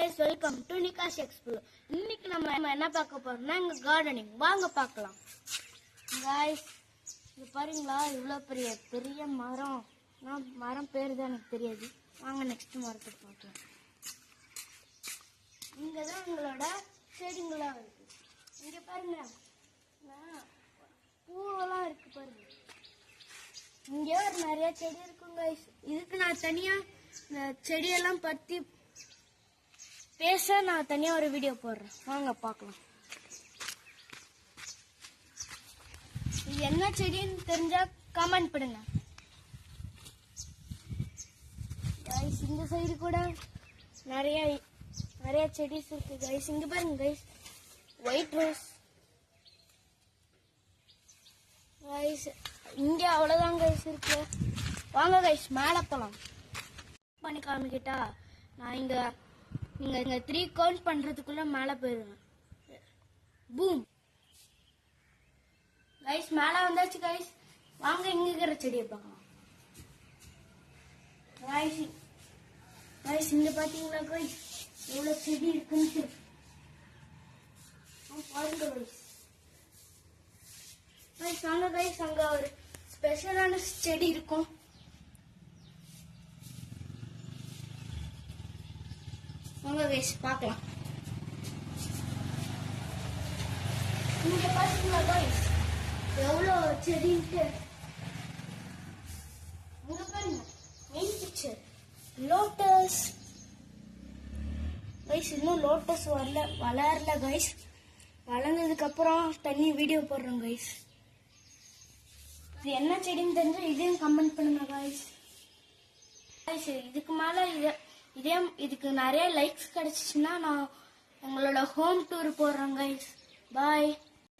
guys, welcome to Nikash Explore. இன்னைக்கு நம்ம என்ன பார்க்க போறோம்னா எங்க கார்டனிங் வாங்க பார்க்கலாம். guys, இது பாருங்களா இவ்வளவு பெரிய மரம். மரம் பேரு தான் எனக்கு தெரியாது. வாங்க நெக்ஸ்ட் மரத்துக்கு பார்க்கலாம். இங்க தான் உங்களோட செடிங்களா இருக்கு. இங்க பாருங்க. பூவெல்லாம் இருக்கு பாருங்க. இங்க ஒரு நிறைய செடி இருக்கும் guys. இதுக்கு நான் தனியா இந்த செடியெல்லாம் பத்தி பேச நான் தனியா ஒரு வீடியோ போடுறேன். வாங்க பார்க்கலாம். இது என்ன செடின்னு தெரிஞ்சா கமெண்ட் பண்ணுங்க. guys, இந்த சைடு கூட நிறைய செடிஸ் இருக்கு guys. இங்க பாருங்க guys, ஒயிட் ரோஸ். guys, இங்க அவ்வளவுதான் guys இருக்கு. வாங்க guys மேல போலாம். பண்ணி காமிக்கிட்டா நான் இங்க 3 கவுண்ட் பண்றதுக்குள்ள மேல போயிருவேன். பூம் guys, மேல வந்தாச்சு guys. வாங்க இங்க இருக்கிற செடியை பார்க்கலாம். guys இங்க பாத்தீங்களா guys எவ்வளவு செடி இருக்குன்னு பாருங்க guys. வாங்க guys, அங்க ஒரு ஸ்பெஷலான செடி இருக்கும். வாங்க guys பார்க்கலாம். இங்க பாத்தீங்களா guys எவ்வளவு செடின்ட்டு. இங்க பாருங்க மெயின் பிக்சர் லோட்டஸ். guys இன்னும் லோட்டஸ் வளரல guys. வளர்ந்ததுக்கு அப்புறம் தண்ணி வீடியோ போடுறோம் guys. இது என்ன செடின்னு தெரிஞ்சா இதையும் கமெண்ட் பண்ணுங்க guys. இதுக்கு மேல இதுக்கு நிறைய லைக்ஸ் கிடைச்சிச்சுன்னா நான் உங்களோட ஹோம் டூர் போடுறேன் guys. பாய்.